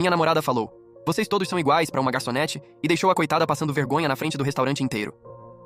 Minha namorada falou: "Vocês todos são iguais pra uma garçonete", e deixou a coitada passando vergonha na frente do restaurante inteiro.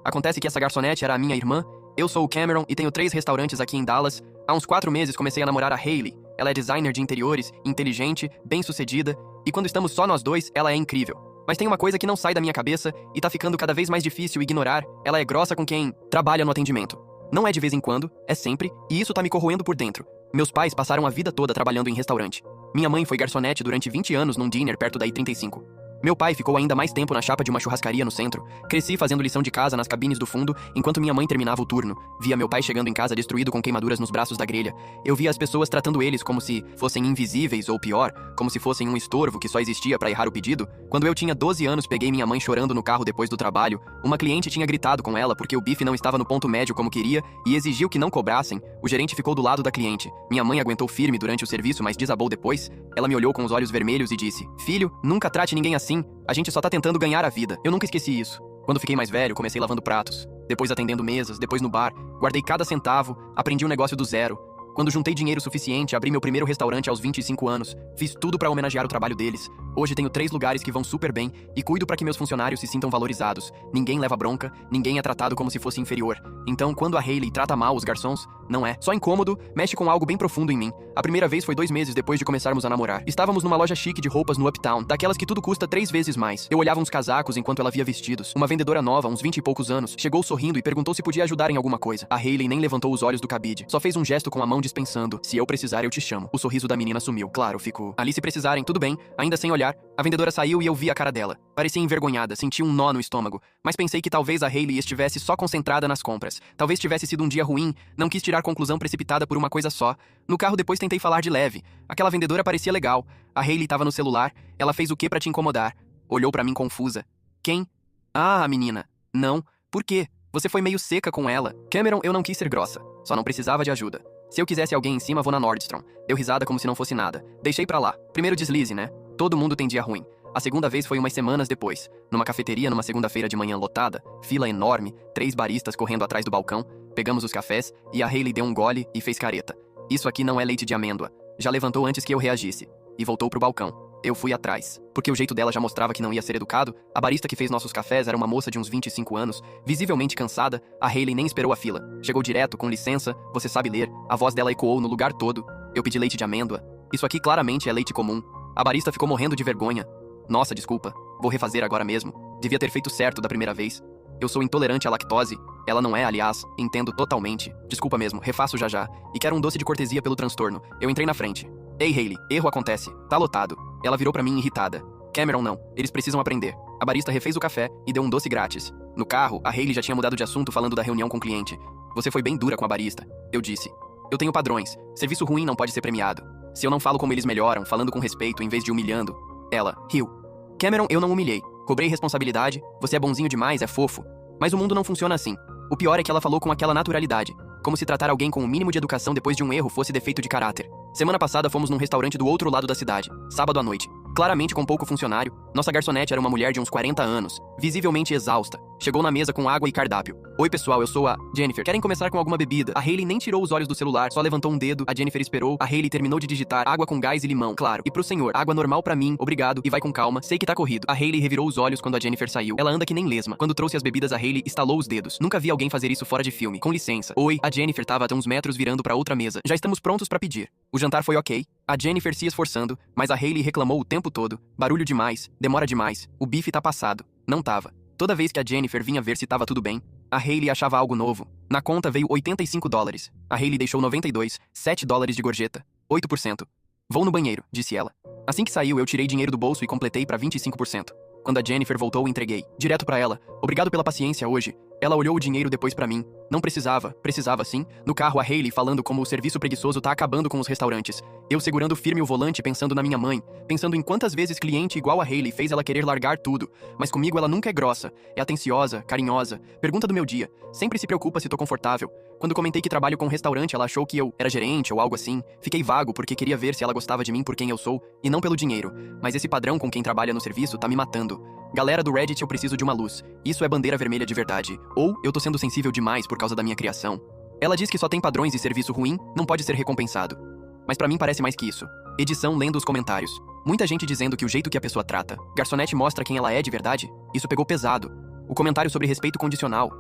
Acontece que essa garçonete era a minha irmã, eu sou o Cameron e tenho 3 restaurantes aqui em Dallas. Há uns 4 meses comecei a namorar a Hailey. Ela é designer de interiores, inteligente, bem-sucedida, e quando estamos só nós dois, ela é incrível. Mas tem uma coisa que não sai da minha cabeça e tá ficando cada vez mais difícil ignorar: ela é grossa com quem trabalha no atendimento. Não é de vez em quando, é sempre, e isso tá me corroendo por dentro. Meus pais passaram a vida toda trabalhando em restaurante. Minha mãe foi garçonete durante 20 anos num diner perto da I-35. Meu pai ficou ainda mais tempo na chapa de uma churrascaria no centro. Cresci fazendo lição de casa nas cabines do fundo, enquanto minha mãe terminava o turno. Via meu pai chegando em casa destruído com queimaduras nos braços da grelha. Eu via as pessoas tratando eles como se fossem invisíveis ou pior, como se fossem um estorvo que só existia pra errar o pedido. Quando eu tinha 12 anos, peguei minha mãe chorando no carro depois do trabalho. Uma cliente tinha gritado com ela porque o bife não estava no ponto médio como queria e exigiu que não cobrassem. O gerente ficou do lado da cliente. Minha mãe aguentou firme durante o serviço, mas desabou depois. Ela me olhou com os olhos vermelhos e disse: "Filho, nunca trate ninguém assim. A gente só tá tentando ganhar a vida." Eu nunca esqueci isso. Quando fiquei mais velho, comecei lavando pratos, depois atendendo mesas, depois no bar. Guardei cada centavo, aprendi um negócio do zero. Quando juntei dinheiro suficiente, abri meu primeiro restaurante aos 25 anos. Fiz tudo pra homenagear o trabalho deles. Hoje tenho 3 lugares que vão super bem e cuido pra que meus funcionários se sintam valorizados. Ninguém leva bronca, ninguém é tratado como se fosse inferior. Então, quando a Hailey trata mal os garçons, não é só incômodo, mexe com algo bem profundo em mim. A primeira vez foi 2 meses depois de começarmos a namorar. Estávamos numa loja chique de roupas no Uptown, daquelas que tudo custa 3 vezes mais. Eu olhava uns casacos enquanto ela via vestidos. Uma vendedora nova, uns 20 e poucos anos, chegou sorrindo e perguntou se podia ajudar em alguma coisa. A Hailey nem levantou os olhos do cabide, só fez um gesto com a mão dispensando: "Se eu precisar, eu te chamo." O sorriso da menina sumiu. Claro, fico ali se precisarem, tudo bem. Ainda sem olhar, a vendedora saiu e eu vi a cara dela. Parecia envergonhada, senti um nó no estômago. Mas pensei que talvez a Hailey estivesse só concentrada nas compras. Talvez tivesse sido um dia ruim, não quis tirar conclusão precipitada por uma coisa só. No carro depois tentei falar de leve. Aquela vendedora parecia legal. A Hailey tava no celular. Ela fez o quê pra te incomodar? Olhou pra mim confusa. Quem? Ah, a menina. Não. Por quê? Você foi meio seca com ela. Cameron, eu não quis ser grossa. Só não precisava de ajuda. Se eu quisesse alguém em cima, vou na Nordstrom. Deu risada como se não fosse nada. Deixei pra lá. Primeiro deslize, né? Todo mundo tem dia ruim. A segunda vez foi umas semanas depois. Numa cafeteria, numa segunda-feira de manhã lotada, fila enorme, 3 baristas correndo atrás do balcão. Pegamos os cafés e a Hailey deu um gole e fez careta. "Isso aqui não é leite de amêndoa." Já levantou antes que eu reagisse. E voltou pro balcão. Eu fui atrás. Porque o jeito dela já mostrava que não ia ser educado. A barista que fez nossos cafés era uma moça de uns 25 anos, visivelmente cansada. A Hailey nem esperou a fila. Chegou direto, com licença, você sabe ler. A voz dela ecoou no lugar todo. Eu pedi leite de amêndoa. Isso aqui claramente é leite comum. A barista ficou morrendo de vergonha. Nossa, desculpa. Vou refazer agora mesmo. Devia ter feito certo da primeira vez. Eu sou intolerante à lactose. Ela não é, aliás. Entendo totalmente. Desculpa mesmo, refaço já já. E quero um doce de cortesia pelo transtorno. Eu entrei na frente. Ei, Hailey, erro acontece. Tá lotado. Ela virou pra mim irritada. Cameron não. Eles precisam aprender. A barista refez o café e deu um doce grátis. No carro, a Hailey já tinha mudado de assunto falando da reunião com o cliente. Você foi bem dura com a barista. Eu disse. Eu tenho padrões. Serviço ruim não pode ser premiado. Se eu não falo como eles melhoram, falando com respeito em vez de humilhando. Ela riu. Cameron, eu não humilhei. Cobrei responsabilidade. Você é bonzinho demais, é fofo. Mas o mundo não funciona assim. O pior é que ela falou com aquela naturalidade. Como se tratar alguém com o mínimo de educação depois de um erro fosse defeito de caráter. Semana passada fomos num restaurante do outro lado da cidade. Sábado à noite. Claramente com pouco funcionário, nossa garçonete era uma mulher de uns 40 anos, visivelmente exausta. Chegou na mesa com água e cardápio. Oi pessoal, eu sou a Jennifer. Querem começar com alguma bebida? A Hailey nem tirou os olhos do celular, só levantou um dedo. A Jennifer esperou. A Hailey terminou de digitar água com gás e limão, claro. E pro senhor, água normal pra mim, obrigado. E vai com calma, sei que tá corrido. A Hailey revirou os olhos quando a Jennifer saiu. Ela anda que nem lesma. Quando trouxe as bebidas, a Hailey estalou os dedos. Nunca vi alguém fazer isso fora de filme. Com licença. Oi, a Jennifer tava a uns metros virando pra outra mesa. Já estamos prontos pra pedir. O jantar foi ok. A Jennifer se esforçando, mas a Hailey reclamou o tempo todo. Barulho demais, demora demais, o bife tá passado. Não tava. Toda vez que a Jennifer vinha ver se tava tudo bem, a Hailey achava algo novo. Na conta veio $85. A Hailey deixou 92, $7 de gorjeta, 8%. Vou no banheiro, disse ela. Assim que saiu, eu tirei dinheiro do bolso e completei pra 25%. Quando a Jennifer voltou, entreguei. Direto pra ela. Obrigado pela paciência hoje. Ela olhou o dinheiro depois pra mim. Não precisava. Precisava sim. No carro, a Hailey falando como o serviço preguiçoso tá acabando com os restaurantes. Eu segurando firme o volante, pensando na minha mãe. Pensando em quantas vezes cliente igual a Hailey fez ela querer largar tudo. Mas comigo ela nunca é grossa. É atenciosa, carinhosa. Pergunta do meu dia. Sempre se preocupa se tô confortável. Quando comentei que trabalho com um restaurante, ela achou que eu era gerente ou algo assim. Fiquei vago porque queria ver se ela gostava de mim por quem eu sou e não pelo dinheiro. Mas esse padrão com quem trabalha no serviço tá me matando. Galera do Reddit, eu preciso de uma luz. Isso é bandeira vermelha de verdade. Ou eu tô sendo sensível demais por causa da minha criação. Ela diz que só tem padrões e serviço ruim não pode ser recompensado. Mas pra mim parece mais que isso. Edição lendo os comentários. Muita gente dizendo que o jeito que a pessoa trata garçonete mostra quem ela é de verdade. Isso pegou pesado. O comentário sobre respeito condicional.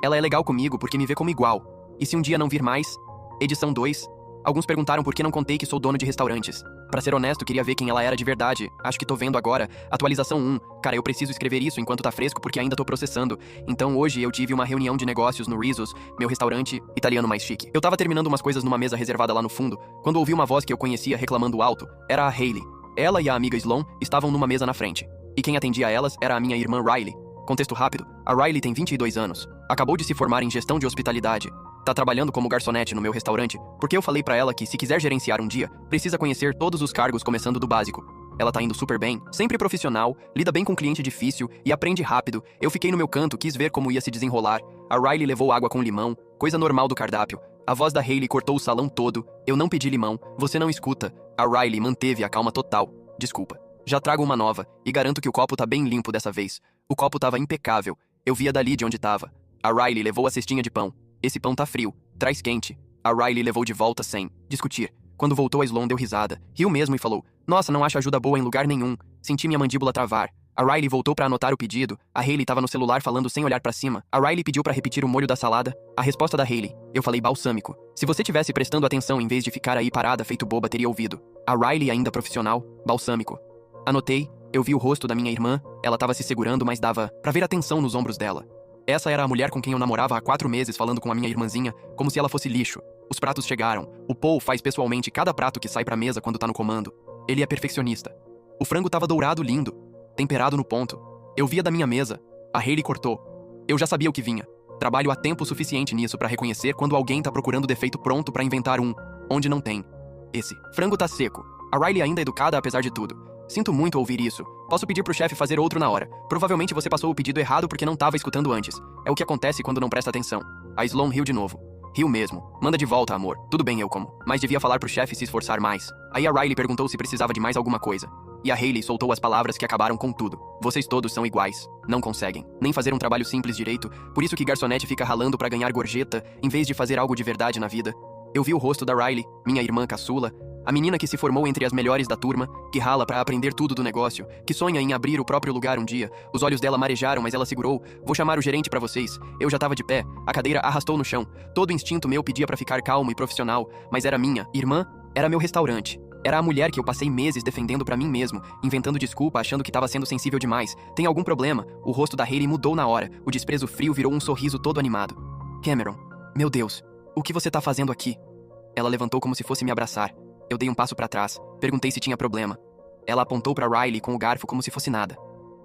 Ela é legal comigo porque me vê como igual. E se um dia não vir mais? Edição 2. Alguns perguntaram por que não contei que sou dono de restaurantes. Pra ser honesto, queria ver quem ela era de verdade. Acho que tô vendo agora. Atualização 1. Cara, eu preciso escrever isso enquanto tá fresco porque ainda tô processando. Então hoje eu tive uma reunião de negócios no Rizzo's, meu restaurante italiano mais chique. Eu tava terminando umas coisas numa mesa reservada lá no fundo, quando ouvi uma voz que eu conhecia reclamando alto. Era a Hayley. Ela e a amiga Sloan estavam numa mesa na frente. E quem atendia a elas era a minha irmã Riley. Contexto rápido. A Riley tem 22 anos. Acabou de se formar em gestão de hospitalidade. Tá trabalhando como garçonete no meu restaurante, porque eu falei pra ela que se quiser gerenciar um dia, precisa conhecer todos os cargos começando do básico. Ela tá indo super bem, sempre profissional, lida bem com cliente difícil e aprende rápido. Eu fiquei no meu canto, quis ver como ia se desenrolar. A Riley levou água com limão, coisa normal do cardápio. A voz da Hayley cortou o salão todo. Eu não pedi limão, você não escuta. A Riley manteve a calma total. Desculpa. Já trago uma nova, e garanto que o copo tá bem limpo dessa vez. O copo tava impecável. Eu via dali de onde tava. A Riley levou a cestinha de pão. Esse pão tá frio. Traz quente. A Riley levou de volta sem discutir. Quando voltou, a Sloan deu risada. Riu mesmo e falou: Nossa, não acho ajuda boa em lugar nenhum. Senti minha mandíbula travar. A Riley voltou pra anotar o pedido. A Hayley tava no celular falando sem olhar pra cima. A Riley pediu pra repetir o molho da salada. A resposta da Hayley. Eu falei balsâmico. Se você tivesse prestando atenção em vez de ficar aí parada feito boba, teria ouvido. A Riley, ainda profissional, balsâmico. Anotei. Eu vi o rosto da minha irmã. Ela tava se segurando, mas dava pra ver a tensão nos ombros dela. Essa era a mulher com quem eu namorava há 4 meses falando com a minha irmãzinha, como se ela fosse lixo. Os pratos chegaram. O Paul faz pessoalmente cada prato que sai pra mesa quando tá no comando. Ele é perfeccionista. O frango tava dourado lindo, temperado no ponto. Eu via da minha mesa. A Hayley cortou. Eu já sabia o que vinha. Trabalho há tempo suficiente nisso pra reconhecer quando alguém tá procurando defeito pronto pra inventar um, onde não tem. Esse frango tá seco. A Riley ainda é educada apesar de tudo. Sinto muito ouvir isso. Posso pedir pro chefe fazer outro na hora. Provavelmente você passou o pedido errado porque não tava escutando antes. É o que acontece quando não presta atenção. A Sloan riu de novo. Riu mesmo. Manda de volta, amor. Tudo bem, eu como. Mas devia falar pro chefe se esforçar mais. Aí a Riley perguntou se precisava de mais alguma coisa. E a Hayley soltou as palavras que acabaram com tudo. Vocês todos são iguais. Não conseguem nem fazer um trabalho simples direito. Por isso que garçonete fica ralando pra ganhar gorjeta, em vez de fazer algo de verdade na vida. Eu vi o rosto da Riley, minha irmã caçula, a menina que se formou entre as melhores da turma, que rala pra aprender tudo do negócio, que sonha em abrir o próprio lugar um dia. Os olhos dela marejaram, mas ela segurou. Vou chamar o gerente pra vocês. Eu já tava de pé. A cadeira arrastou no chão. Todo instinto meu pedia pra ficar calmo e profissional, mas era minha irmã, era meu restaurante. Era a mulher que eu passei meses defendendo pra mim mesmo, inventando desculpa, achando que tava sendo sensível demais. Tem algum problema? O rosto da Hayley mudou na hora. O desprezo frio virou um sorriso todo animado. Cameron, meu Deus, o que você tá fazendo aqui? Ela levantou como se fosse me abraçar. Eu dei um passo pra trás. Perguntei se tinha problema. Ela apontou pra Riley com o garfo como se fosse nada.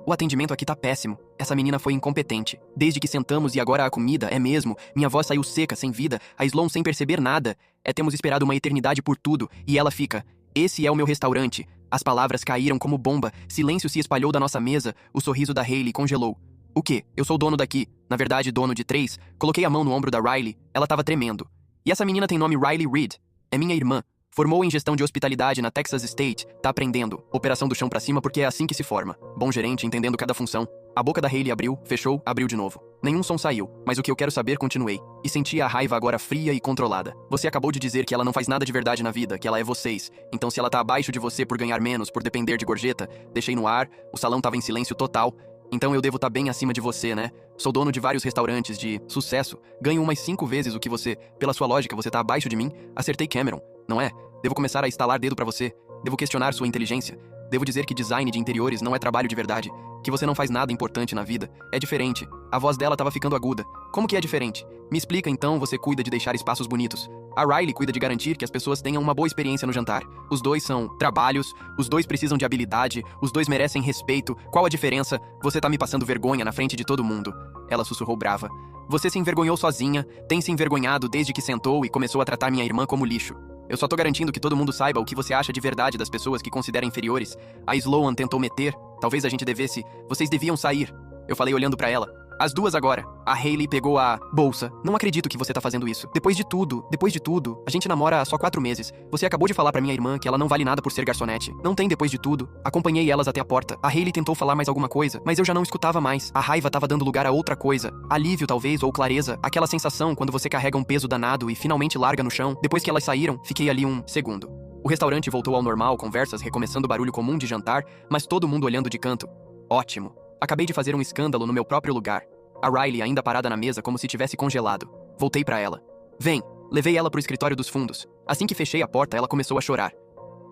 O atendimento aqui tá péssimo. Essa menina foi incompetente. Desde que sentamos e agora a comida, é mesmo. Minha voz saiu seca, sem vida. A Sloan sem perceber nada. Temos esperado uma eternidade por tudo. E ela fica. Esse é o meu restaurante. As palavras caíram como bomba. Silêncio se espalhou da nossa mesa. O sorriso da Hayley congelou. O quê? Eu sou dono daqui. Na verdade, dono de 3. Coloquei a mão no ombro da Riley. Ela tava tremendo. E essa menina tem nome Riley Reid. É minha irmã. Formou em gestão de hospitalidade na Texas State. Tá aprendendo. Operação do chão pra cima porque é assim que se forma. Bom gerente, entendendo cada função. A boca da Hayley abriu, fechou, abriu de novo. Nenhum som saiu, mas o que eu quero saber continuei. E senti a raiva agora fria e controlada. Você acabou de dizer que ela não faz nada de verdade na vida, que ela é vocês. Então se ela tá abaixo de você por ganhar menos, por depender de gorjeta, deixei no ar, o salão tava em silêncio total. Então eu devo estar bem acima de você, né? Sou dono de vários restaurantes de sucesso. Ganho umas 5 vezes o que você. Pela sua lógica, você tá abaixo de mim. Acertei Cameron, não é? Devo começar a estalar dedo pra você. Devo questionar sua inteligência. Devo dizer que design de interiores não é trabalho de verdade. Que você não faz nada importante na vida. É diferente. A voz dela tava ficando aguda. Como que é diferente? Me explica então, você cuida de deixar espaços bonitos. A Riley cuida de garantir que as pessoas tenham uma boa experiência no jantar. Os dois são trabalhos, os dois precisam de habilidade, os dois merecem respeito. Qual a diferença? Você tá me passando vergonha na frente de todo mundo. Ela sussurrou brava. Você se envergonhou sozinha, tem se envergonhado desde que sentou e começou a tratar minha irmã como lixo. Eu só tô garantindo que todo mundo saiba o que você acha de verdade das pessoas que considera inferiores. A Sloan tentou meter. Talvez a gente devesse. Vocês deviam sair. Eu falei olhando pra ela. As duas agora. A Hayley pegou a bolsa. Não acredito que você tá fazendo isso. Depois de tudo, a gente namora há só 4 meses. Você acabou de falar pra minha irmã que ela não vale nada por ser garçonete. Não tem depois de tudo. Acompanhei elas até a porta. A Hayley tentou falar mais alguma coisa, mas eu já não escutava mais. A raiva tava dando lugar a outra coisa. Alívio, talvez, ou clareza. Aquela sensação quando você carrega um peso danado e finalmente larga no chão. Depois que elas saíram, fiquei ali um segundo. O restaurante voltou ao normal, conversas recomeçando o barulho comum de jantar, mas todo mundo olhando de canto. Ótimo. Acabei de fazer um escândalo no meu próprio lugar. A Riley ainda parada na mesa como se tivesse congelado. Voltei pra ela. Vem. Levei ela pro escritório dos fundos. Assim que fechei a porta, ela começou a chorar.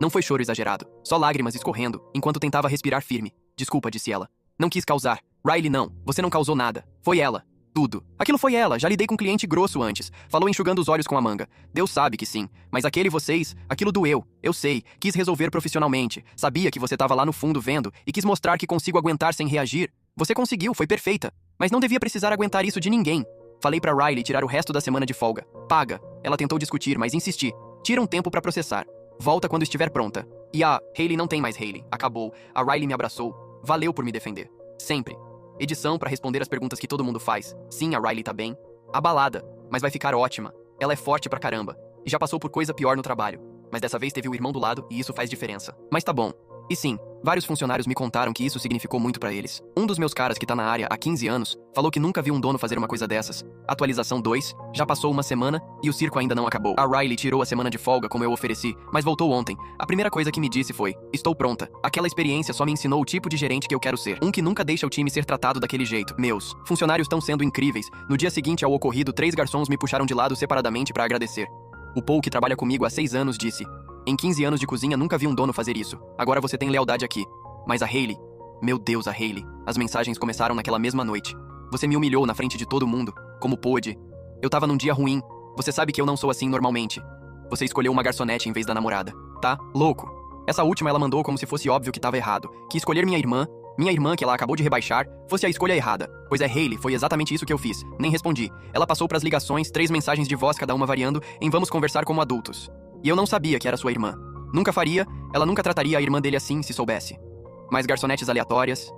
Não foi choro exagerado, só lágrimas escorrendo, enquanto tentava respirar firme. Desculpa, disse ela. Não quis causar. Riley, não. Você não causou nada. Foi ela. Tudo. Aquilo foi ela. Já lidei com um cliente grosso antes. Falou enxugando os olhos com a manga. Deus sabe que sim. Mas aquilo doeu. Eu sei. Quis resolver profissionalmente. Sabia que você tava lá no fundo vendo e quis mostrar que consigo aguentar sem reagir. Você conseguiu, foi perfeita. Mas não devia precisar aguentar isso de ninguém. Falei pra Riley tirar o resto da semana de folga. Paga. Ela tentou discutir, mas insisti. Tira um tempo pra processar. Volta quando estiver pronta. E a Hailey não tem mais Hailey. Acabou. A Riley me abraçou. Valeu por me defender. Sempre. Edição pra responder as perguntas que todo mundo faz. Sim, a Riley tá bem. Abalada, mas vai ficar ótima. Ela é forte pra caramba. E já passou por coisa pior no trabalho. Mas dessa vez teve o irmão do lado e isso faz diferença. Mas tá bom. E sim, vários funcionários me contaram que isso significou muito pra eles. Um dos meus caras que tá na área há 15 anos falou que nunca viu um dono fazer uma coisa dessas. Atualização 2, já passou uma semana e o circo ainda não acabou. A Riley tirou a semana de folga como eu ofereci, mas voltou ontem. A primeira coisa que me disse foi: estou pronta. Aquela experiência só me ensinou o tipo de gerente que eu quero ser. Um que nunca deixa o time ser tratado daquele jeito. Meus funcionários estão sendo incríveis. No dia seguinte ao ocorrido, 3 garçons me puxaram de lado separadamente pra agradecer. O Paul, que trabalha comigo há 6 anos, disse: em 15 anos de cozinha nunca vi um dono fazer isso. Agora você tem lealdade aqui. Mas a Hailey... Meu Deus, a Hailey. As mensagens começaram naquela mesma noite. Você me humilhou na frente de todo mundo. Como pôde? Eu tava num dia ruim. Você sabe que eu não sou assim normalmente. Você escolheu uma garçonete em vez da namorada. Tá? Louco. Essa última ela mandou como se fosse óbvio que tava errado. Que escolher minha irmã, que ela acabou de rebaixar, fosse a escolha errada. Pois é, Hailey, foi exatamente isso que eu fiz. Nem respondi. Ela passou pras ligações, 3 mensagens de voz, cada uma variando, em vamos conversar como adultos. E eu não sabia que era sua irmã. Nunca faria, ela nunca trataria a irmã dele assim se soubesse. Mas garçonetes aleatórias...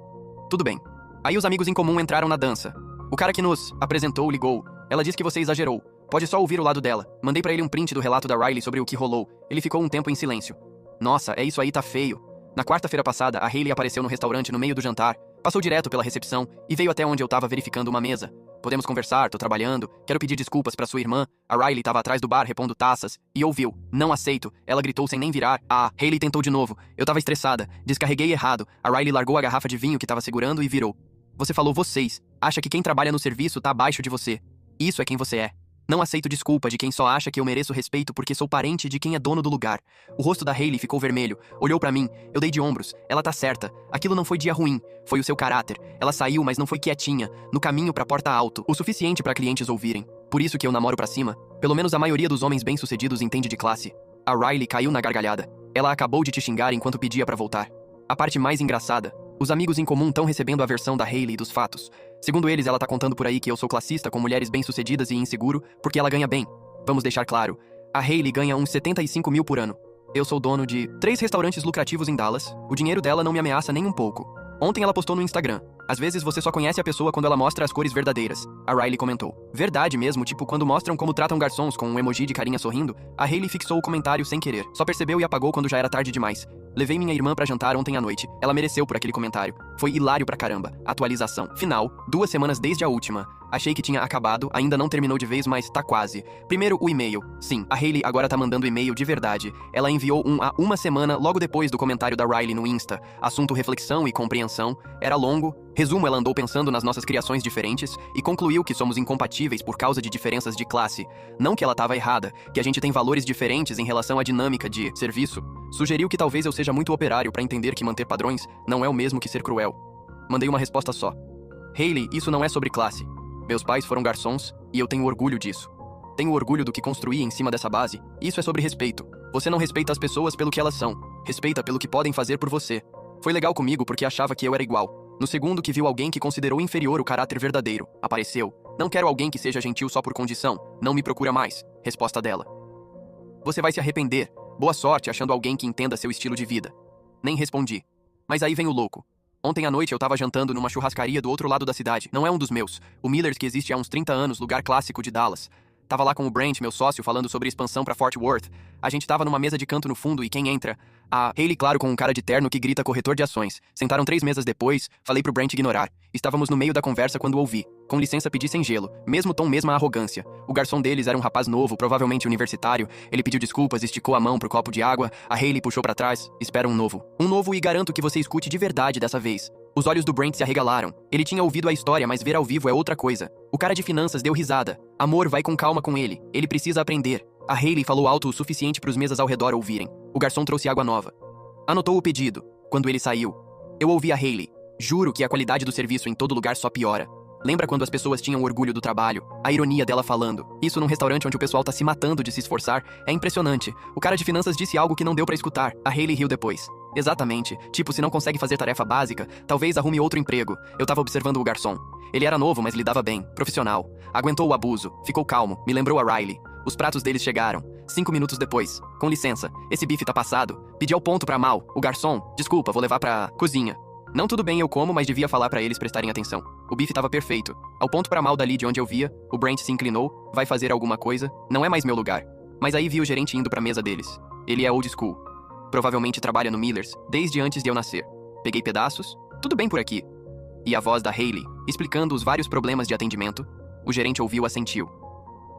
Tudo bem. Aí os amigos em comum entraram na dança. O cara que nos apresentou ligou. Ela disse que você exagerou. Pode só ouvir o lado dela. Mandei pra ele um print do relato da Riley sobre o que rolou. Ele ficou um tempo em silêncio. Nossa, é isso aí, tá feio. Na quarta-feira passada, a Hailey apareceu no restaurante no meio do jantar, passou direto pela recepção e veio até onde eu tava verificando uma mesa. Podemos conversar, tô trabalhando, quero pedir desculpas pra sua irmã. A Riley tava atrás do bar repondo taças e ouviu. Não aceito. Ela gritou sem nem virar. A Hailey tentou de novo. Eu tava estressada. Descarreguei errado. A Riley largou a garrafa de vinho que tava segurando e virou. Você falou vocês. Acha que quem trabalha no serviço tá abaixo de você. Isso é quem você é. Não aceito desculpa de quem só acha que eu mereço respeito porque sou parente de quem é dono do lugar. O rosto da Hailey ficou vermelho. Olhou pra mim. Eu dei de ombros. Ela tá certa. Aquilo não foi dia ruim. Foi o seu caráter. Ela saiu, mas não foi quietinha. No caminho pra porta alto. O suficiente pra clientes ouvirem. Por isso que eu namoro pra cima. Pelo menos a maioria dos homens bem-sucedidos entende de classe. A Riley caiu na gargalhada. Ela acabou de te xingar enquanto pedia pra voltar. A parte mais engraçada. Os amigos em comum estão recebendo a versão da Hailey dos fatos. Segundo eles, ela tá contando por aí que eu sou classista com mulheres bem-sucedidas e inseguro porque ela ganha bem. Vamos deixar claro. A Hailey ganha uns 75 mil por ano. Eu sou dono de 3 restaurantes lucrativos em Dallas. O dinheiro dela não me ameaça nem um pouco. Ontem ela postou no Instagram. Às vezes você só conhece a pessoa quando ela mostra as cores verdadeiras. A Riley comentou. Verdade mesmo, tipo quando mostram como tratam garçons com um emoji de carinha sorrindo. A Hailey fixou o comentário sem querer. Só percebeu e apagou quando já era tarde demais. Levei minha irmã pra jantar ontem à noite. Ela mereceu por aquele comentário. Foi hilário pra caramba. Atualização. Final. 2 semanas desde a última. Achei que tinha acabado, ainda não terminou de vez, mas tá quase. Primeiro, o e-mail. Sim, a Hailey agora tá mandando e-mail de verdade. Ela enviou um há uma semana, logo depois do comentário da Riley no Insta. Assunto reflexão e compreensão. Era longo. Resumo, ela andou pensando nas nossas criações diferentes e concluiu que somos incompatíveis por causa de diferenças de classe. Não que ela tava errada, que a gente tem valores diferentes em relação à dinâmica de serviço. Sugeriu que talvez eu seja muito operário pra entender que manter padrões não é o mesmo que ser cruel. Mandei uma resposta só. Hailey, isso não é sobre classe. Meus pais foram garçons e eu tenho orgulho disso. Tenho orgulho do que construí em cima dessa base. Isso é sobre respeito. Você não respeita as pessoas pelo que elas são. Respeita pelo que podem fazer por você. Foi legal comigo porque achava que eu era igual. No segundo que viu alguém que considerou inferior o caráter verdadeiro. Apareceu. Não quero alguém que seja gentil só por condição. Não me procura mais. Resposta dela. Você vai se arrepender. Boa sorte achando alguém que entenda seu estilo de vida. Nem respondi. Mas aí vem o louco. Ontem à noite eu tava jantando numa churrascaria do outro lado da cidade. Não é um dos meus. O Miller's, que existe há uns 30 anos, lugar clássico de Dallas. Tava lá com o Brent, meu sócio, falando sobre expansão pra Fort Worth. A gente tava numa mesa de canto no fundo e quem entra? A Hayley, claro, com um cara de terno que grita corretor de ações. Sentaram 3 mesas depois, falei pro Brent ignorar. Estávamos no meio da conversa quando ouvi. Com licença, pedi sem gelo. Mesmo tom, mesma arrogância. O garçom deles era um rapaz novo, provavelmente universitário. Ele pediu desculpas, esticou a mão pro copo de água. A Hayley puxou pra trás. Espera um novo. Um novo e garanto que você escute de verdade dessa vez. Os olhos do Brent se arregalaram. Ele tinha ouvido a história, mas ver ao vivo é outra coisa. O cara de finanças deu risada. Amor, vai com calma com ele. Ele precisa aprender. A Hayley falou alto o suficiente pros mesas ao redor ouvirem. O garçom trouxe água nova. Anotou o pedido. Quando ele saiu, eu ouvi a Hayley. Juro que a qualidade do serviço em todo lugar só piora. Lembra quando as pessoas tinham orgulho do trabalho? A ironia dela falando. Isso num restaurante onde o pessoal tá se matando de se esforçar. É impressionante. O cara de finanças disse algo que não deu pra escutar. A Hayley riu depois. Exatamente. Tipo, se não consegue fazer tarefa básica, talvez arrume outro emprego. Eu tava observando o garçom. Ele era novo, mas lidava bem. Profissional. Aguentou o abuso. Ficou calmo. Me lembrou a Riley. Os pratos deles chegaram. 5 minutos depois. Com licença. Esse bife tá passado. Pedi ao ponto pra Mal. O garçom. Desculpa, vou levar pra cozinha. Não, tudo bem, eu como, mas devia falar pra eles prestarem atenção. O bife tava perfeito. Ao ponto pra Mal dali de onde eu via, o Brent se inclinou. Vai fazer alguma coisa? Não é mais meu lugar. Mas aí vi o gerente indo pra mesa deles. Ele é old school. Provavelmente trabalha no Millers, desde antes de eu nascer. Peguei pedaços. Tudo bem por aqui. E a voz da Hayley, explicando os vários problemas de atendimento. O gerente ouviu, assentiu.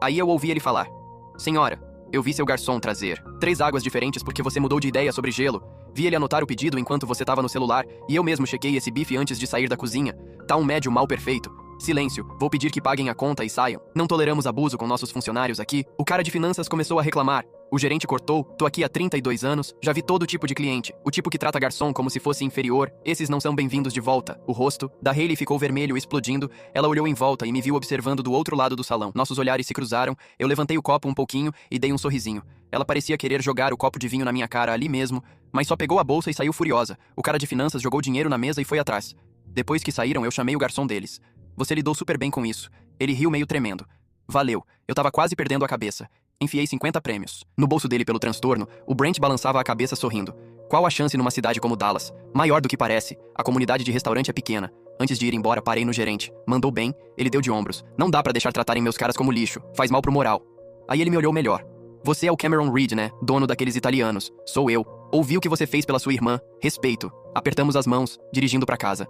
Aí eu ouvi ele falar. Senhora, eu vi seu garçom trazer 3 águas diferentes porque você mudou de ideia sobre gelo. Vi ele anotar o pedido enquanto você tava no celular e eu mesmo chequei esse bife antes de sair da cozinha. Tá um médio mal perfeito. Silêncio, vou pedir que paguem a conta e saiam. Não toleramos abuso com nossos funcionários aqui. O cara de finanças começou a reclamar. O gerente cortou. Tô aqui há 32 anos, já vi todo tipo de cliente. O tipo que trata garçom como se fosse inferior. Esses não são bem-vindos de volta. O rosto da Hayley ficou vermelho, explodindo. Ela olhou em volta e me viu observando do outro lado do salão. Nossos olhares se cruzaram. Eu levantei o copo um pouquinho e dei um sorrisinho. Ela parecia querer jogar o copo de vinho na minha cara ali mesmo, mas só pegou a bolsa e saiu furiosa. O cara de finanças jogou dinheiro na mesa e foi atrás. Depois que saíram, eu chamei o garçom deles. Você lidou super bem com isso. Ele riu meio tremendo. Valeu. Eu tava quase perdendo a cabeça. Enfiei 50 prêmios. No bolso dele pelo transtorno, o Brent balançava a cabeça sorrindo. Qual a chance numa cidade como Dallas? Maior do que parece. A comunidade de restaurante é pequena. Antes de ir embora, parei no gerente. Mandou bem. Ele deu de ombros. Não dá pra deixar tratarem meus caras como lixo. Faz mal pro moral. Aí ele me olhou melhor. Você é o Cameron Reed, né? Dono daqueles italianos. Sou eu. Ouvi o que você fez pela sua irmã. Respeito. Apertamos as mãos, dirigindo pra casa.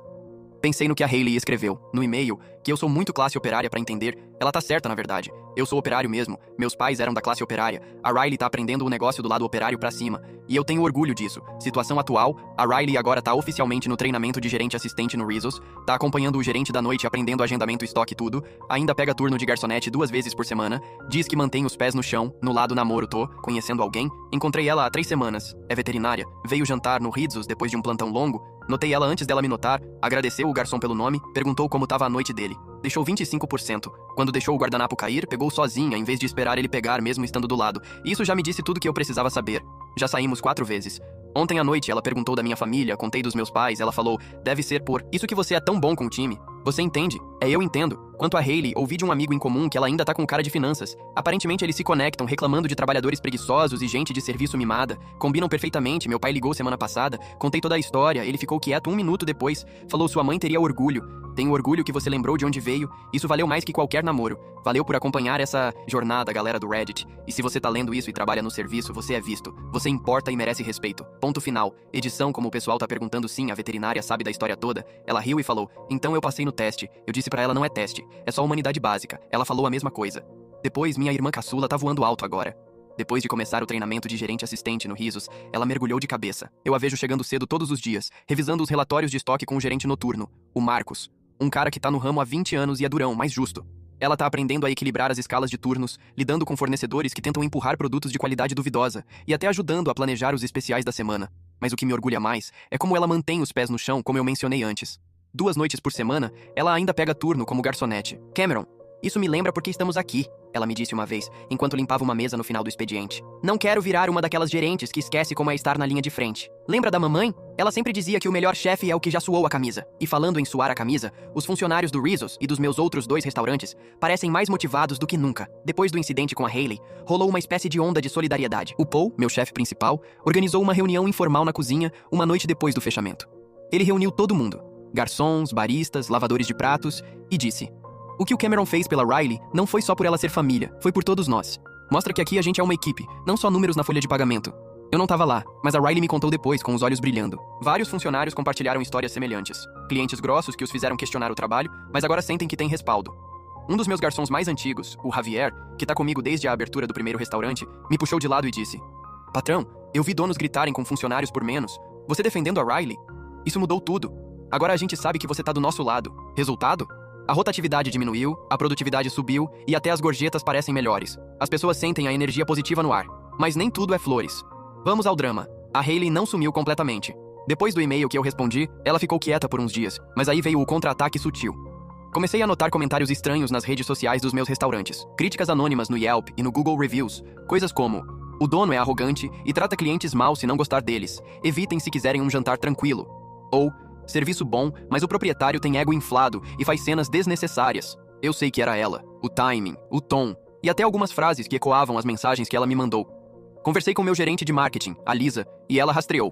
Pensei no que a Hayley escreveu, no e-mail, que eu sou muito classe operária pra entender. Ela tá certa, na verdade. Eu sou operário mesmo. Meus pais eram da classe operária. A Riley tá aprendendo o negócio do lado operário pra cima. E eu tenho orgulho disso. Situação atual, a Riley agora tá oficialmente no treinamento de gerente assistente no Rizos, tá acompanhando o gerente da noite aprendendo agendamento, estoque e tudo, ainda pega turno de garçonete 2 vezes por semana, diz que mantém os pés no chão, no lado namoro tô, conhecendo alguém. Encontrei ela há 3 semanas. É veterinária. Veio jantar no Rizos depois de um plantão longo. Notei ela antes dela me notar, agradeceu o garçom pelo nome, perguntou como tava a noite dele. Deixou 25%. Quando deixou o guardanapo cair, pegou sozinha em vez de esperar ele pegar mesmo estando do lado. Isso já me disse tudo que eu precisava saber. Já saímos 4 vezes. Ontem à noite ela perguntou da minha família, contei dos meus pais, ela falou, deve ser por isso que você é tão bom com o time. Você entende? É, eu entendo. Quanto a Hayley, ouvi de um amigo em comum que ela ainda tá com cara de finanças. Aparentemente eles se conectam reclamando de trabalhadores preguiçosos e gente de serviço mimada. Combinam perfeitamente, meu pai ligou semana passada, contei toda a história, ele ficou quieto 1 minuto depois. Falou sua mãe teria orgulho. Tenho orgulho que você lembrou de onde veio. Isso valeu mais que qualquer namoro. Valeu por acompanhar essa jornada, galera do Reddit. E se você tá lendo isso e trabalha no serviço, você é visto. Você importa e merece respeito. Ponto final. Edição, como o pessoal tá perguntando, sim, a veterinária sabe da história toda. Ela riu e falou, então eu passei no teste. Eu disse pra ela, não é teste. É só humanidade básica. Ela falou a mesma coisa. Depois, minha irmã caçula tá voando alto agora. Depois de começar o treinamento de gerente assistente no Rizos, ela mergulhou de cabeça. Eu a vejo chegando cedo todos os dias, revisando os relatórios de estoque com o gerente noturno, o Marcos. Um cara que tá no ramo há 20 anos e é durão, mas justo. Ela tá aprendendo a equilibrar as escalas de turnos, lidando com fornecedores que tentam empurrar produtos de qualidade duvidosa e até ajudando a planejar os especiais da semana. Mas o que me orgulha mais é como ela mantém os pés no chão, como eu mencionei antes. 2 noites por semana, ela ainda pega turno como garçonete. Cameron, isso me lembra porque estamos aqui, ela me disse uma vez, enquanto limpava uma mesa no final do expediente. Não quero virar uma daquelas gerentes que esquece como é estar na linha de frente. Lembra da mamãe? Ela sempre dizia que o melhor chefe é o que já suou a camisa. E falando em suar a camisa, os funcionários do Rizos e dos meus outros 2 restaurantes parecem mais motivados do que nunca. Depois do incidente com a Hayley, rolou uma espécie de onda de solidariedade. O Paul, meu chefe principal, organizou uma reunião informal na cozinha uma noite depois do fechamento. Ele reuniu todo mundo. Garçons, baristas, lavadores de pratos, e disse: o que o Cameron fez pela Riley não foi só por ela ser família, foi por todos nós. Mostra que aqui a gente é uma equipe, não só números na folha de pagamento. Eu não tava lá, mas a Riley me contou depois, com os olhos brilhando. Vários funcionários compartilharam histórias semelhantes. Clientes grossos que os fizeram questionar o trabalho, mas agora sentem que têm respaldo. Um dos meus garçons mais antigos, o Javier, que tá comigo desde a abertura do primeiro restaurante, me puxou de lado e disse: "Patrão, eu vi donos gritarem com funcionários por menos. Você defendendo a Riley? Isso mudou tudo. Agora a gente sabe que você tá do nosso lado. Resultado? A rotatividade diminuiu, a produtividade subiu e até as gorjetas parecem melhores. As pessoas sentem a energia positiva no ar. Mas nem tudo é flores. Vamos ao drama. A Hayley não sumiu completamente. Depois do e-mail que eu respondi, ela ficou quieta por uns dias, mas aí veio o contra-ataque sutil. Comecei a notar comentários estranhos nas redes sociais dos meus restaurantes, críticas anônimas no Yelp e no Google Reviews, coisas como: o dono é arrogante e trata clientes mal se não gostar deles, evitem se quiserem um jantar tranquilo. Ou, serviço bom, mas o proprietário tem ego inflado e faz cenas desnecessárias. Eu sei que era ela, o timing, o tom, e até algumas frases que ecoavam as mensagens que ela me mandou. Conversei com meu gerente de marketing, a Lisa, e ela rastreou.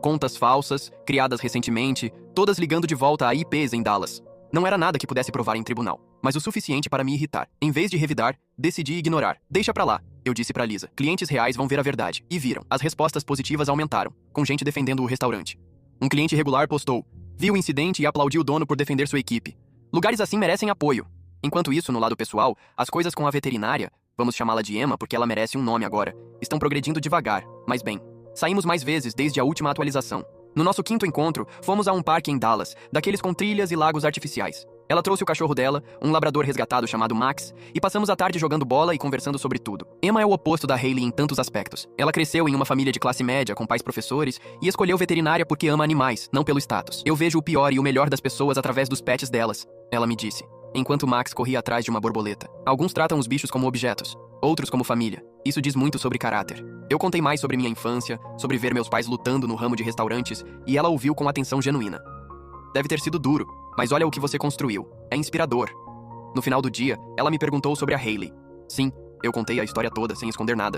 Contas falsas, criadas recentemente, todas ligando de volta a IPs em Dallas. Não era nada que pudesse provar em tribunal, mas o suficiente para me irritar. Em vez de revidar, decidi ignorar. Deixa pra lá, eu disse pra Lisa. Clientes reais vão ver a verdade. E viram. As respostas positivas aumentaram, com gente defendendo o restaurante. Um cliente regular postou: viu o incidente e aplaudiu o dono por defender sua equipe. Lugares assim merecem apoio. Enquanto isso, no lado pessoal, as coisas com a veterinária, vamos chamá-la de Emma porque ela merece um nome agora, estão progredindo devagar, mas bem. Saímos mais vezes desde a última atualização. No nosso 5º encontro, fomos a um parque em Dallas, daqueles com trilhas e lagos artificiais. Ela trouxe o cachorro dela, um labrador resgatado chamado Max, e passamos a tarde jogando bola e conversando sobre tudo. Emma é o oposto da Hayley em tantos aspectos. Ela cresceu em uma família de classe média, com pais professores, e escolheu veterinária porque ama animais, não pelo status. Eu vejo o pior e o melhor das pessoas através dos pets delas, ela me disse, enquanto Max corria atrás de uma borboleta. Alguns tratam os bichos como objetos, outros como família. Isso diz muito sobre caráter. Eu contei mais sobre minha infância, sobre ver meus pais lutando no ramo de restaurantes, e ela ouviu com atenção genuína. Deve ter sido duro, mas olha o que você construiu. É inspirador. No final do dia, ela me perguntou sobre a Hayley. Sim, eu contei a história toda, sem esconder nada.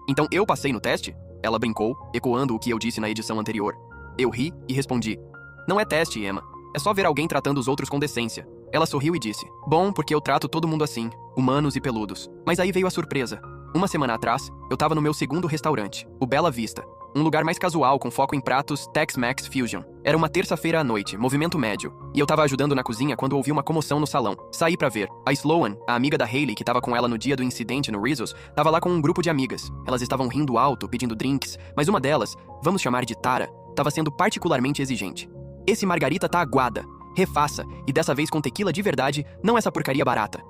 Então eu passei no teste? Ela brincou, ecoando o que eu disse na edição anterior. Eu ri e respondi: não é teste, Emma. É só ver alguém tratando os outros com decência. Ela sorriu e disse: bom, porque eu trato todo mundo assim, humanos e peludos. Mas aí veio a surpresa. Uma semana atrás, eu tava no meu 2º restaurante, o Bella Vista. Um lugar mais casual com foco em pratos Tex-Mex Fusion. Era uma terça-feira à noite, movimento médio, e eu tava ajudando na cozinha quando ouvi uma comoção no salão. Saí pra ver. A Sloan, a amiga da Hayley que tava com ela no dia do incidente no Rizzo's, tava lá com um grupo de amigas. Elas estavam rindo alto, pedindo drinks, mas uma delas, vamos chamar de Tara, tava sendo particularmente exigente. Esse margarita tá aguada. Refaça, e dessa vez com tequila de verdade, não essa porcaria barata.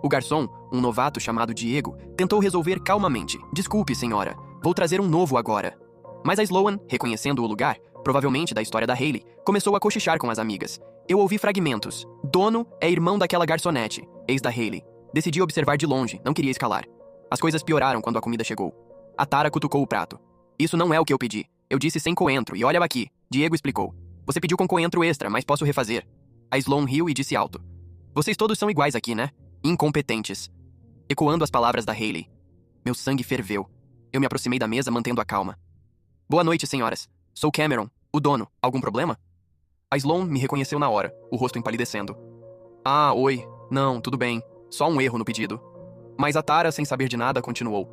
O garçom, um novato chamado Diego, tentou resolver calmamente. Desculpe, senhora, vou trazer um novo agora. Mas a Sloan, reconhecendo o lugar, provavelmente da história da Hayley, começou a cochichar com as amigas. Eu ouvi fragmentos. Dono é irmão daquela garçonete, ex da Hayley. Decidi observar de longe, não queria escalar. As coisas pioraram quando a comida chegou. A Tara cutucou o prato. Isso não é o que eu pedi. Eu disse sem coentro, e olha aqui. Diego explicou. Você pediu com coentro extra, mas posso refazer. A Sloan riu e disse alto. Vocês todos são iguais aqui, né? Incompetentes. Ecoando as palavras da Hayley. Meu sangue ferveu. Eu me aproximei da mesa mantendo a calma. Boa noite, senhoras. Sou Cameron, o dono. Algum problema? A Sloan me reconheceu na hora, o rosto empalidecendo. Ah, oi. Não, tudo bem. Só um erro no pedido. Mas a Tara, sem saber de nada, continuou.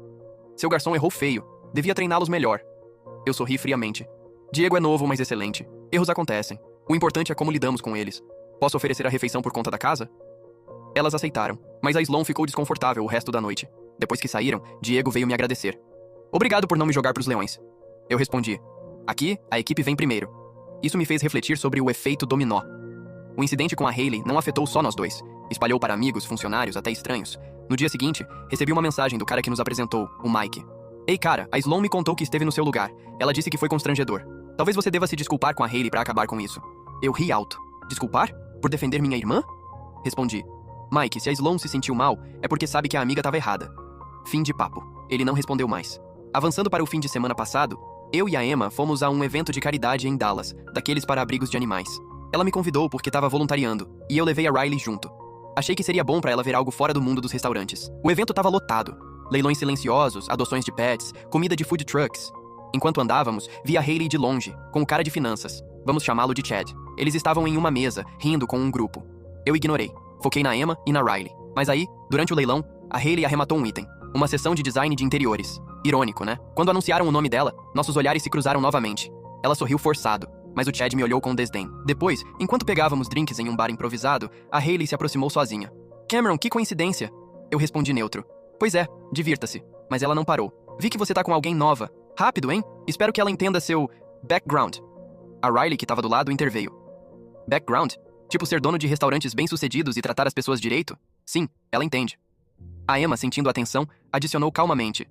Seu garçom errou feio. Devia treiná-los melhor. Eu sorri friamente. Diego é novo, mas excelente. Erros acontecem. O importante é como lidamos com eles. Posso oferecer a refeição por conta da casa? Elas aceitaram, mas a Sloan ficou desconfortável o resto da noite. Depois que saíram, Diego veio me agradecer. Obrigado por não me jogar pros leões. Eu respondi. Aqui, a equipe vem primeiro. Isso me fez refletir sobre o efeito dominó. O incidente com a Hayley não afetou só nós dois. Espalhou para amigos, funcionários, até estranhos. No dia seguinte, recebi uma mensagem do cara que nos apresentou, o Mike. Ei, cara, a Sloan me contou que esteve no seu lugar. Ela disse que foi constrangedor. Talvez você deva se desculpar com a Hayley pra acabar com isso. Eu ri alto. Desculpar? Por defender minha irmã? Respondi. Mike, se a Sloan se sentiu mal, é porque sabe que a amiga tava errada. Fim de papo. Ele não respondeu mais. Avançando para o fim de semana passado, eu e a Emma fomos a um evento de caridade em Dallas, daqueles para abrigos de animais. Ela me convidou porque estava voluntariando, e eu levei a Riley junto. Achei que seria bom para ela ver algo fora do mundo dos restaurantes. O evento estava lotado. Leilões silenciosos, adoções de pets, comida de food trucks. Enquanto andávamos, vi a Hayley de longe, com o cara de finanças. Vamos chamá-lo de Chad. Eles estavam em uma mesa, rindo com um grupo. Eu ignorei. Foquei na Emma e na Riley. Mas aí, durante o leilão, a Hayley arrematou um item. Uma sessão de design de interiores. Irônico, né? Quando anunciaram o nome dela, nossos olhares se cruzaram novamente. Ela sorriu forçado, mas o Chad me olhou com desdém. Depois, enquanto pegávamos drinks em um bar improvisado, a Hayley se aproximou sozinha. Cameron, que coincidência! Eu respondi neutro. Pois é, divirta-se. Mas ela não parou. Vi que você tá com alguém nova. Rápido, hein? Espero que ela entenda seu background. A Riley, que tava do lado, interveio. Background? Tipo ser dono de restaurantes bem-sucedidos e tratar as pessoas direito? Sim, ela entende. A Emma, sentindo a atenção, adicionou calmamente.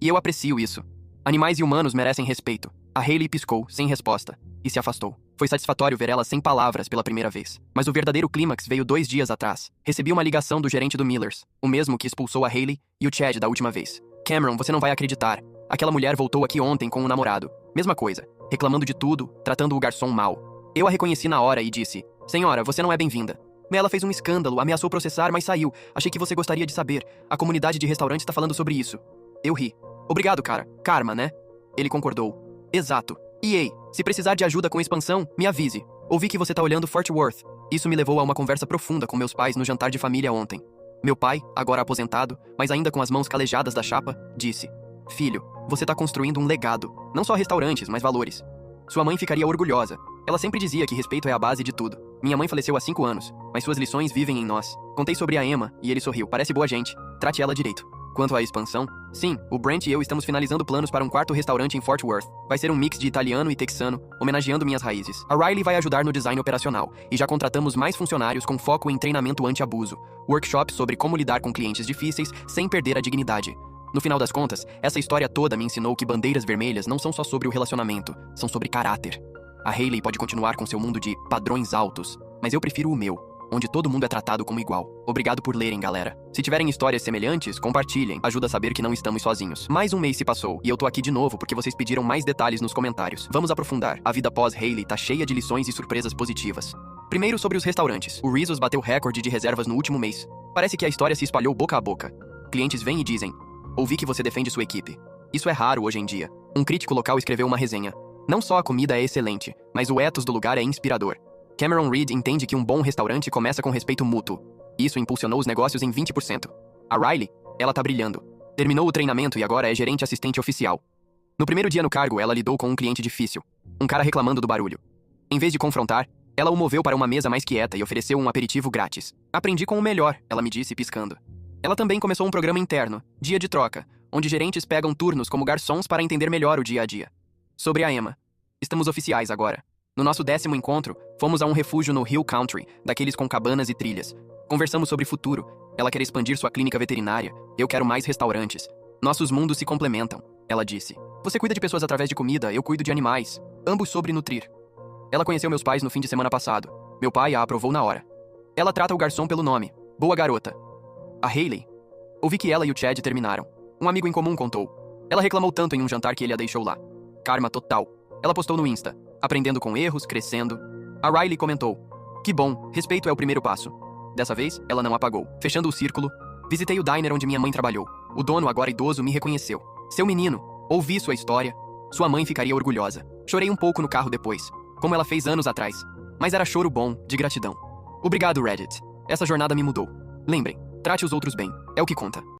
E eu aprecio isso. Animais e humanos merecem respeito. A Hayley piscou, sem resposta, e se afastou. Foi satisfatório ver ela sem palavras pela primeira vez. Mas o verdadeiro clímax veio 2 dias atrás. Recebi uma ligação do gerente do Millers, o mesmo que expulsou a Hayley e o Chad da última vez. Cameron, você não vai acreditar. Aquela mulher voltou aqui ontem com um namorado. Mesma coisa, reclamando de tudo, tratando o garçom mal. Eu a reconheci na hora e disse, senhora, você não é bem-vinda. Ela fez um escândalo, ameaçou processar, mas saiu. Achei que você gostaria de saber. A comunidade de restaurantes está falando sobre isso. Eu ri. Obrigado, cara. Karma, né? Ele concordou. Exato. E ei, se precisar de ajuda com expansão, me avise. Ouvi que você tá olhando Fort Worth. Isso me levou a uma conversa profunda com meus pais no jantar de família ontem. Meu pai, agora aposentado, mas ainda com as mãos calejadas da chapa, disse: Filho, você tá construindo um legado. Não só restaurantes, mas valores. Sua mãe ficaria orgulhosa. Ela sempre dizia que respeito é a base de tudo. Minha mãe faleceu há 5 anos, mas suas lições vivem em nós. Contei sobre a Emma, e ele sorriu. Parece boa gente. Trate ela direito. Quanto à expansão, sim, o Brent e eu estamos finalizando planos para um 4º restaurante em Fort Worth. Vai ser um mix de italiano e texano, homenageando minhas raízes. A Riley vai ajudar no design operacional, e já contratamos mais funcionários com foco em treinamento anti-abuso, workshops sobre como lidar com clientes difíceis sem perder a dignidade. No final das contas, essa história toda me ensinou que bandeiras vermelhas não são só sobre o relacionamento, são sobre caráter. A Hayley pode continuar com seu mundo de padrões altos, mas eu prefiro o meu, onde todo mundo é tratado como igual. Obrigado por lerem, galera. Se tiverem histórias semelhantes, compartilhem. Ajuda a saber que não estamos sozinhos. Mais um mês se passou, e eu tô aqui de novo porque vocês pediram mais detalhes nos comentários. Vamos aprofundar. A vida pós-Hayley tá cheia de lições e surpresas positivas. Primeiro sobre os restaurantes. O Rizzo's bateu recorde de reservas no último mês. Parece que a história se espalhou boca a boca. Clientes vêm e dizem: ouvi que você defende sua equipe. Isso é raro hoje em dia. Um crítico local escreveu uma resenha. Não só a comida é excelente, mas o ethos do lugar é inspirador. Cameron Reed entende que um bom restaurante começa com respeito mútuo. Isso impulsionou os negócios em 20%. A Riley, ela tá brilhando. Terminou o treinamento e agora é gerente assistente oficial. No primeiro dia no cargo, ela lidou com um cliente difícil. Um cara reclamando do barulho. Em vez de confrontar, ela o moveu para uma mesa mais quieta e ofereceu um aperitivo grátis. Aprendi com o melhor, ela me disse piscando. Ela também começou um programa interno, Dia de Troca, onde gerentes pegam turnos como garçons para entender melhor o dia a dia. Sobre a Emma. Estamos oficiais agora. No nosso 10º encontro, fomos a um refúgio no Hill Country, daqueles com cabanas e trilhas. Conversamos sobre futuro. Ela quer expandir sua clínica veterinária. Eu quero mais restaurantes. Nossos mundos se complementam, ela disse. Você cuida de pessoas através de comida, eu cuido de animais. Ambos sobre nutrir. Ela conheceu meus pais no fim de semana passado. Meu pai a aprovou na hora. Ela trata o garçom pelo nome. Boa garota. A Hayley. Ouvi que ela e o Chad terminaram. Um amigo em comum contou. Ela reclamou tanto em um jantar que ele a deixou lá. Karma total. Ela postou no Insta. Aprendendo com erros, crescendo. A Riley comentou: que bom, respeito é o primeiro passo. Dessa vez, ela não apagou. Fechando o círculo, visitei o diner onde minha mãe trabalhou. O dono, agora idoso, me reconheceu. Seu menino, ouvi sua história. Sua mãe ficaria orgulhosa. Chorei um pouco no carro depois, como ela fez anos atrás. Mas era choro bom, de gratidão. Obrigado, Reddit. Essa jornada me mudou. Lembrem, trate os outros bem. É o que conta.